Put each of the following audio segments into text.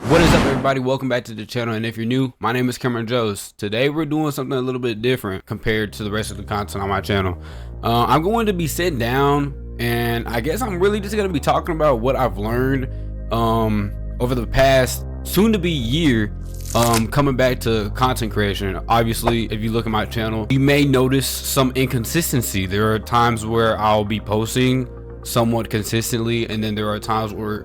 What is up, everybody? Welcome back to the channel, and if you're new, my name is KamrynJos. Today we're doing something a little bit different compared to the rest of the content on my channel. I'm going to be sitting down, and I guess I'm really just going to be talking about what I've learned over the past soon-to-be year coming back to content creation. Obviously, if you look at my channel, you may notice some inconsistency. There are times where I'll be posting somewhat consistently, and then there are times where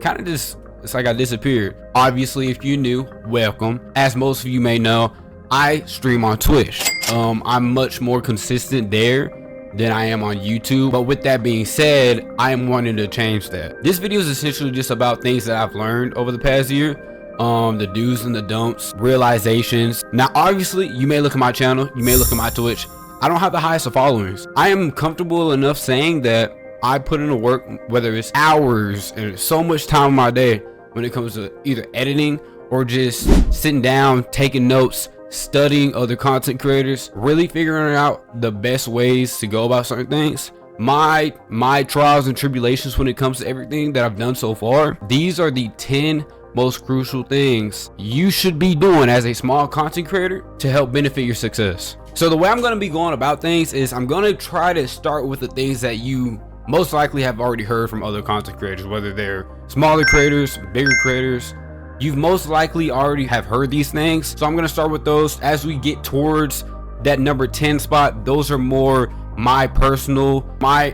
kind of just it's like I disappeared. Obviously, if you're new, welcome. As most of you may know, I stream on Twitch. I'm much more consistent there than I am on YouTube. But with that being said, I am wanting to change that. This video is essentially just about things that I've learned over the past year. The do's and the don'ts, realizations. Now, obviously, you may look at my channel, you may look at my Twitch. I don't have the highest of followers. I am comfortable enough saying that I put in the work, whether it's hours and so much time in my day when it comes to either editing or just sitting down, taking notes, studying other content creators, really figuring out the best ways to go about certain things. My trials and tribulations when it comes to everything that I've done so far. These are the 10 most crucial things you should be doing as a small content creator to help benefit your success. So the way I'm going to be going about things is I'm going to try to start with the things that you most likely have already heard from other content creators, whether they're smaller creators, bigger creators. You've most likely already have heard these things. So I'm going to start with those. As we get towards that number 10 spot, those are more my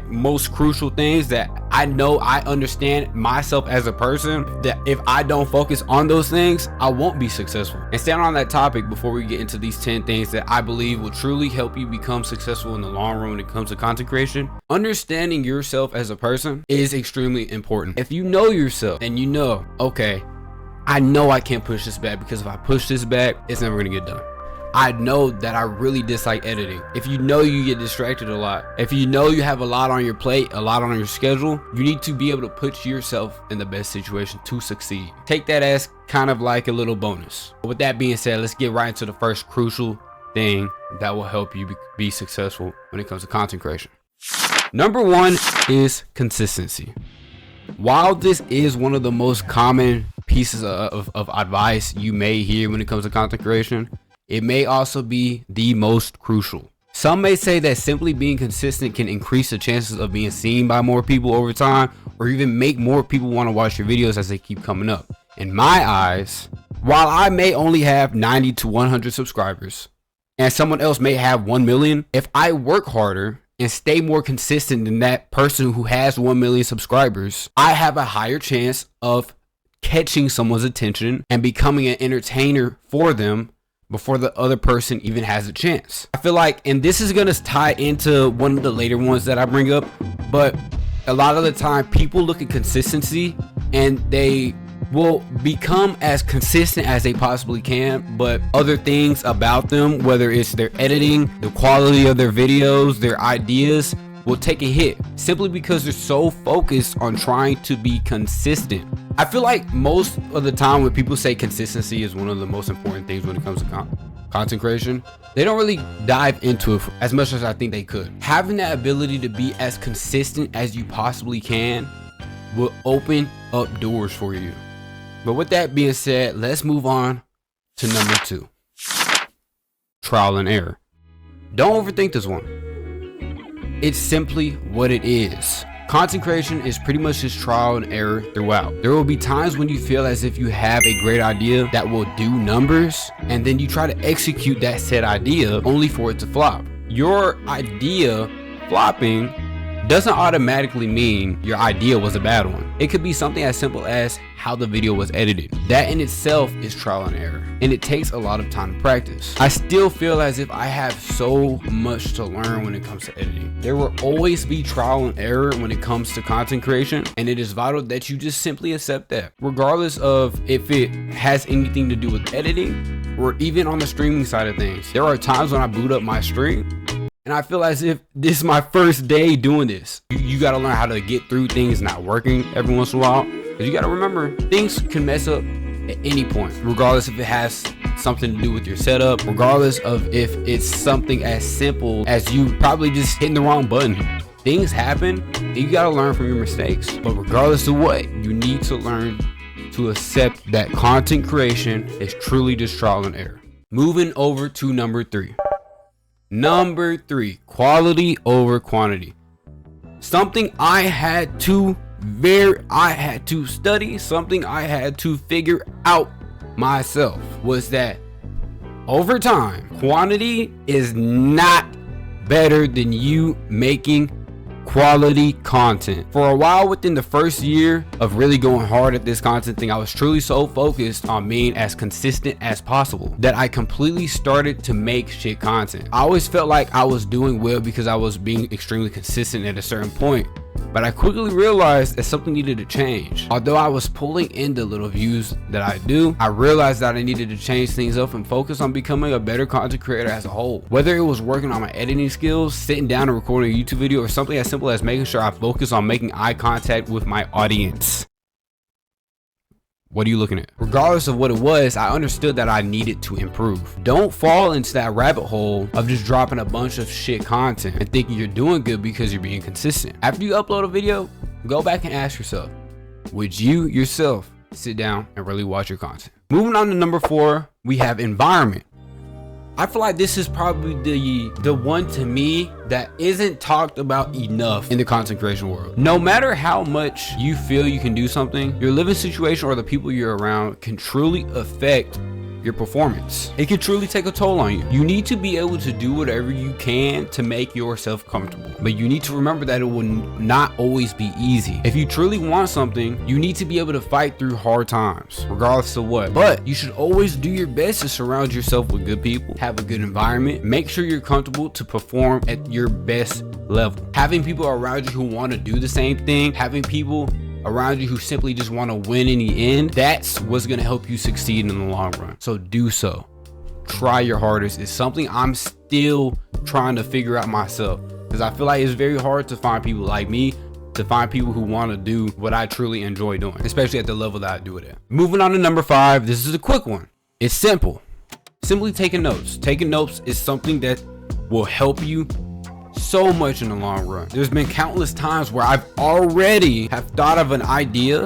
most crucial things that I know I understand myself as a person, that if I don't focus on those things, I won't be successful. And staying on that topic before we get into these 10 things that I believe will truly help you become successful in the long run when it comes to content creation, understanding yourself as a person is extremely important. If you know yourself and you know, okay, I know I can't push this back because if I push this back, it's never gonna get done. I know that I really dislike editing. If you know you get distracted a lot, if you know you have a lot on your plate, a lot on your schedule, you need to be able to put yourself in the best situation to succeed. Take that as kind of like a little bonus. With that being said, let's get right into the first crucial thing that will help you be successful when it comes to content creation. Number one is consistency. While this is one of the most common pieces of advice you may hear when it comes to content creation, it may also be the most crucial. Some may say that simply being consistent can increase the chances of being seen by more people over time, or even make more people want to watch your videos as they keep coming up. In my eyes, while I may only have 90 to 100 subscribers, and someone else may have 1 million, if I work harder and stay more consistent than that person who has 1 million subscribers, I have a higher chance of catching someone's attention and becoming an entertainer for them before the other person even has a chance. I feel like, and this is gonna tie into one of the later ones that I bring up, but a lot of the time people look at consistency and they will become as consistent as they possibly can, but other things about them, whether it's their editing, the quality of their videos, their ideas, will take a hit simply because they're so focused on trying to be consistent. I feel like most of the time when people say consistency is one of the most important things when it comes to content creation, they don't really dive into it as much as I think they could. Having that ability to be as consistent as you possibly can will open up doors for you. But with that being said, let's move on to number 2. Trial and error. Don't overthink this one. It's simply what it is. Content creation is pretty much just trial and error throughout. There will be times when you feel as if you have a great idea that will do numbers, and then you try to execute that said idea only for it to flop. Your idea flopping doesn't automatically mean your idea was a bad one. It could be something as simple as how the video was edited. That in itself is trial and error, and it takes a lot of time to practice. I still feel as if I have so much to learn when it comes to editing. There will always be trial and error when it comes to content creation, and it is vital that you just simply accept that, regardless of if it has anything to do with editing or even on the streaming side of things. There are times when I boot up my stream and I feel as if this is my first day doing this. You got to learn how to get through things not working every once in a while. Because you got to remember, things can mess up at any point, regardless if it has something to do with your setup, regardless of if it's something as simple as you probably just hitting the wrong button. Things happen, and you got to learn from your mistakes. But regardless of what, you need to learn to accept that content creation is truly just trial and error. Moving over to number 3. Number 3, quality over quantity. Something I had to study, something I had to figure out myself was that over time, quantity is not better than you making quality content. For a while, within the first year of really going hard at this content thing, I was truly so focused on being as consistent as possible that I completely started to make shit content. I always felt like I was doing well because I was being extremely consistent at a certain point, but I quickly realized that something needed to change. Although I was pulling in the little views that I do, I realized that I needed to change things up and focus on becoming a better content creator as a whole. Whether it was working on my editing skills, sitting down and recording a YouTube video, or something as simple as making sure I focus on making eye contact with my audience. What are you looking at? Regardless of what it was, I understood that I needed to improve. Don't fall into that rabbit hole of just dropping a bunch of shit content and thinking you're doing good because you're being consistent. After you upload a video, go back and ask yourself, would you yourself sit down and really watch your content? Moving on to number 4, we have environment. I feel like this is probably the one to me that isn't talked about enough in the content creation world. No matter how much you feel you can do something, your living situation or the people you're around can truly affect your performance. It can truly take a toll on you. You need to be able to do whatever you can to make yourself comfortable, but you need to remember that it will not always be easy. If you truly want something, you need to be able to fight through hard times, regardless of what. But you should always do your best to surround yourself with good people, have a good environment, make sure you're comfortable to perform at your best level. Having people around you who want to do the same thing, having people around you who simply just want to win in the end, that's what's going to help you succeed in the long run. So do so. Try your hardest. It's something I'm still trying to figure out myself, because I feel like it's very hard to find people like me, to find people who want to do what I truly enjoy doing, especially at the level that I do it at. Moving on to number 5. This is a quick one. It's simple. Simply taking notes. Taking notes is something that will help you so much in the long run. There's been countless times where I've already have thought of an idea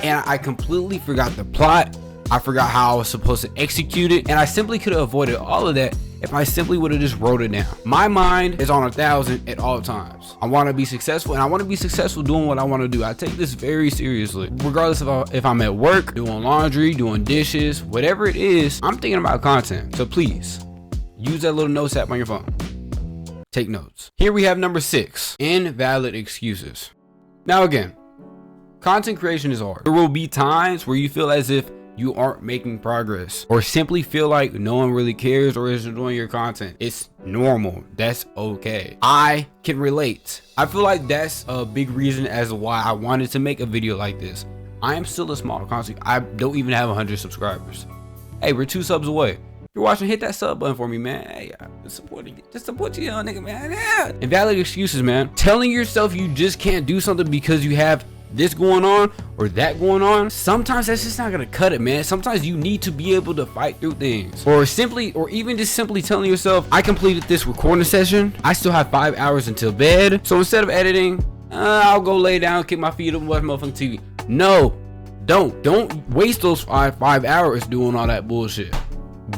and I completely forgot the plot. I forgot how I was supposed to execute it, and I simply could have avoided all of that if I simply would have just wrote it down. My mind is on 1,000 at all times. I want to be successful, and I want to be successful doing what I want to do. I take this very seriously. Regardless of if I'm at work, doing laundry, doing dishes, whatever it is, I'm thinking about content. So please use that little notes app on your phone. Take notes. Here we have number 6, invalid excuses. Now again, content creation is hard. There will be times where you feel as if you aren't making progress, or simply feel like no one really cares or is enjoying your content. It's normal. That's okay. I can relate. I feel like that's a big reason as to why I wanted to make a video like this. I am still a small content. I don't even have 100 subscribers. Hey, we're 2 subs away. If you're watching, hit that sub button for me, man. Hey, just support you, young nigga, man. Yeah. Invalid excuses, man. Telling yourself you just can't do something because you have this going on or that going on, sometimes that's just not gonna cut it, man. Sometimes you need to be able to fight through things, or even just simply telling yourself, I completed this recording session, I still have 5 hours until bed, so instead of editing, I'll go lay down, kick my feet up, and watch motherfucking TV. No, don't waste those five hours doing all that bullshit.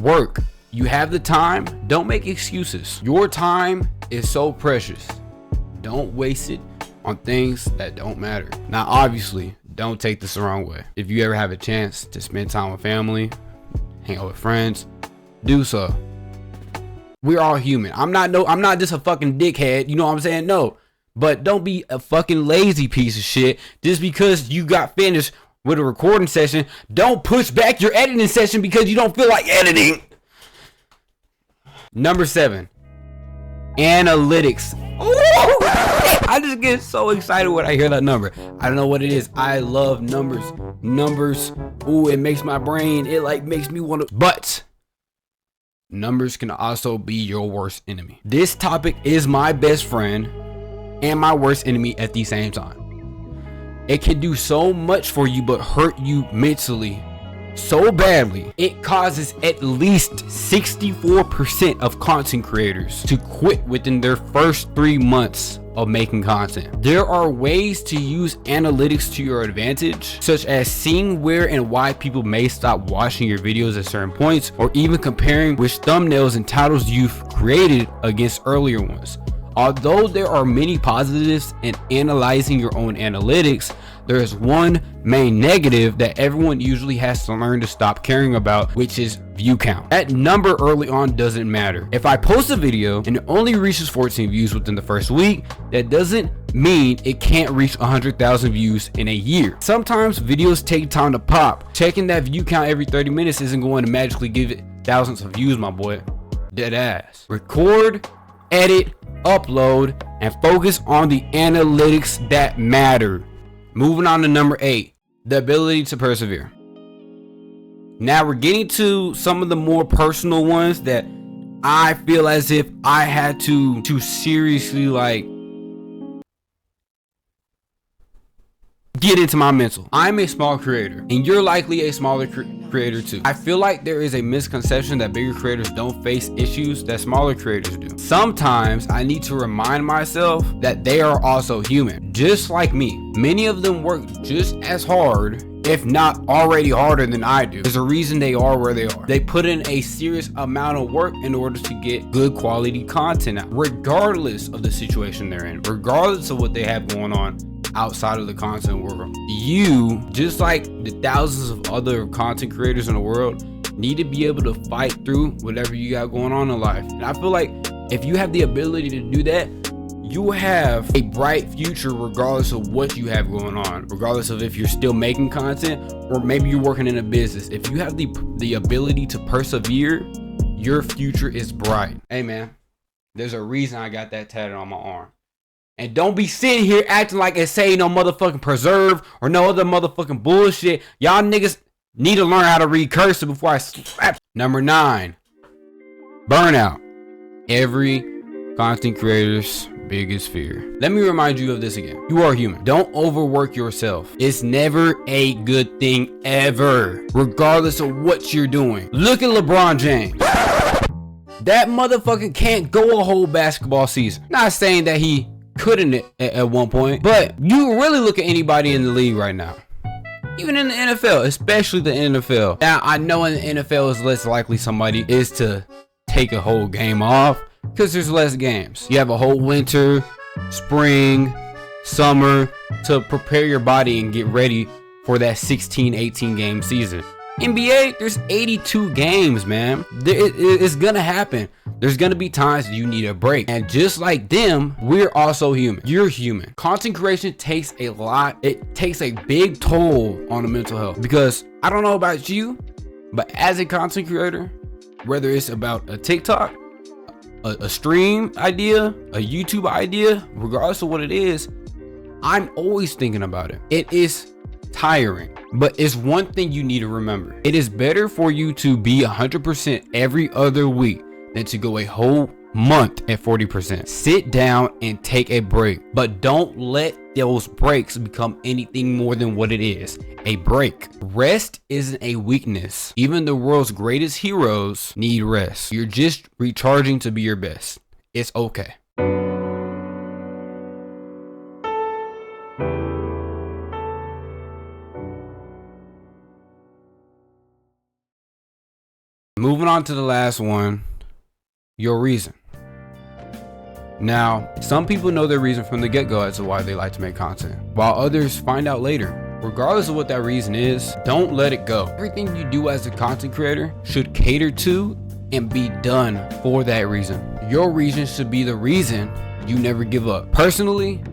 Work. You have the time. Don't make excuses. Your time is so precious. Don't waste it on things that don't matter. Now, obviously, don't take this the wrong way. If you ever have a chance to spend time with family, hang out with friends, do so. We're all human. I'm not just a fucking dickhead. You know what I'm saying? No. But don't be a fucking lazy piece of shit just because you got finished with a recording session. Don't push back your editing session because you don't feel like editing. Number 7, analytics. Ooh, I just get so excited when I hear that number. I don't know what it is. I love numbers. Ooh, it makes my brain, it like makes me want to. But numbers can also be your worst enemy. This topic is my best friend and my worst enemy at the same time. It can do so much for you but hurt you mentally so badly, it causes at least 64% of content creators to quit within their first 3 months of making content. There are ways to use analytics to your advantage, such as seeing where and why people may stop watching your videos at certain points, or even comparing which thumbnails and titles you've created against earlier ones. Although there are many positives in analyzing your own analytics, there is one main negative that everyone usually has to learn to stop caring about, which is view count. That number early on doesn't matter. If I post a video and it only reaches 14 views within the first week, that doesn't mean it can't reach 100,000 views in a year. Sometimes videos take time to pop. Checking that view count every 30 minutes isn't going to magically give it thousands of views, my boy. Dead ass. Record, edit, upload, and focus on the analytics that matter. Moving on to number 8, the ability to persevere. Now we're getting to some of the more personal ones that I feel as if I had to seriously get into my mental. I'm a small creator, and you're likely a smaller creator too. I feel like there is a misconception that bigger creators don't face issues that smaller creators do. Sometimes I need to remind myself that they are also human, just like me. Many of them work just as hard, if not already harder than I do. There's a reason they are where they are. They put in a serious amount of work in order to get good quality content out, regardless of the situation they're in, regardless of what they have going on outside of the content world. You, just like the thousands of other content creators in the world, need to be able to fight through whatever you got going on in life. And I feel like if you have the ability to do that, you have a bright future regardless of what you have going on, regardless of if you're still making content or maybe you're working in a business. If you have the ability to persevere, your future is bright. Hey man, there's a reason I got that tatted on my arm. And don't be sitting here acting like it's saying no motherfucking preserve or no other motherfucking bullshit. Y'all niggas need to learn how to read cursive before I slap. Number 9, burnout. Every content creator's biggest fear. Let me remind you of this again. You are human. Don't overwork yourself. It's never a good thing ever, regardless of what you're doing. Look at LeBron James. That motherfucker can't go a whole basketball season. Not saying that he couldn't at one point, but you really look at anybody in the league right now, even in the NFL, especially the NFL. Now I know in the NFL is less likely somebody is to take a whole game off because there's less games. You have a whole winter, spring, summer to prepare your body and get ready for that 16-18 game season. NBA, there's 82 games, man. It's gonna happen. There's gonna be times you need a break. And just like them, we're also human. You're human. Content creation takes a lot. It takes a big toll on the mental health. Because I don't know about you, but as a content creator, whether it's about a TikTok, a stream idea, a YouTube idea, regardless of what it is, I'm always thinking about it. It is tiring, but it's one thing you need to remember. It is better for you to be 100% every other week than to go a whole month at 40%. Sit down and take a break, but don't let those breaks become anything more than what it is, a break. Rest isn't a weakness. Even the world's greatest heroes need rest. You're just recharging to be your best. It's okay. Moving on to the last one, your reason. Now, some people know their reason from the get-go as to why they like to make content, while others find out later. Regardless of what that reason is, don't let it go. Everything you do as a content creator should cater to and be done for that reason. Your reason should be the reason you never give up. Personally,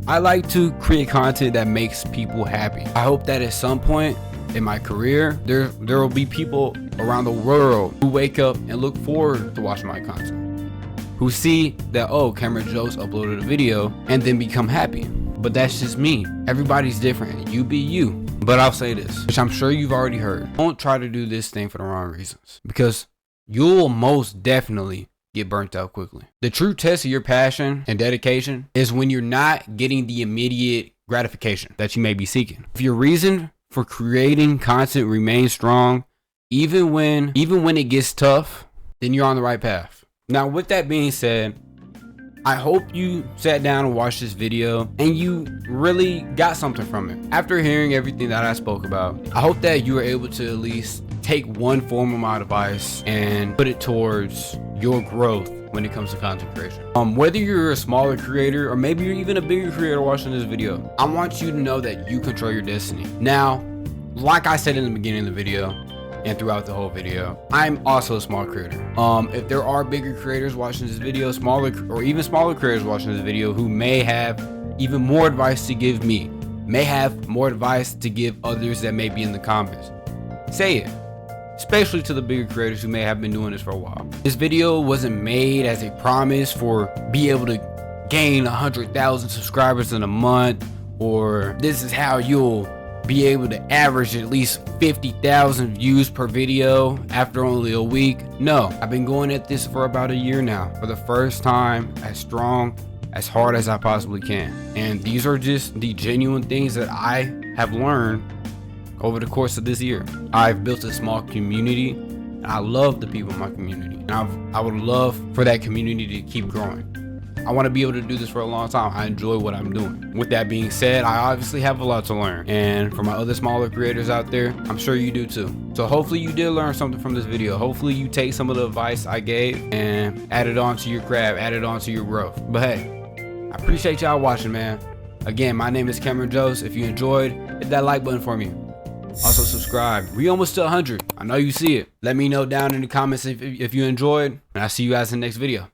I like to create content that makes people happy. I hope that at some point in my career, there will be people around the world who wake up and look forward to watching my content, who see that, oh, KamrynJos uploaded a video, and then become happy. But that's just me. Everybody's different. You be you. But I'll say this, which I'm sure you've already heard. Don't try to do this thing for the wrong reasons, because you'll most definitely get burnt out quickly. The true test of your passion and dedication is when you're not getting the immediate gratification that you may be seeking. If your reason for creating content remains strong, even when it gets tough, then you're on the right path. Now, with that being said, I hope you sat down and watched this video and you really got something from it. After hearing everything that I spoke about, I hope that you were able to at least take one form of my advice and put it towards your growth when it comes to content creation. Whether you're a smaller creator or maybe you're even a bigger creator watching this video, I want you to know that you control your destiny. Now, like I said in the beginning of the video and throughout the whole video, I'm also a small creator. If there are bigger creators watching this video, smaller or even smaller creators watching this video who may have even more advice to give me, may have more advice to give others that may be in the comments, say it. Especially to the bigger creators who may have been doing this for a while. This video wasn't made as a promise for be able to gain 100,000 subscribers in a month, or this is how you'll be able to average at least 50,000 views per video after only a week. No, I've been going at this for about a year now, for the first time, as strong, as hard as I possibly can. And these are just the genuine things that I have learned over the course of this year. I've built a small community, and I love the people in my community, and I would love for that community to keep growing. I want to be able to do this for a long time. I enjoy what I'm doing. With that being said, I obviously have a lot to learn, and for my other smaller creators out there, I'm sure you do too. So hopefully you did learn something from this video. Hopefully you take some of the advice I gave and add it on to your craft, add it on to your growth. But hey, I appreciate y'all watching, man. Again, my name is KamrynJos. If you enjoyed, hit that like button for me. Also subscribe. We almost to 100. I know you see it. Let me know down in the comments if you enjoyed, and I'll see you guys in the next video.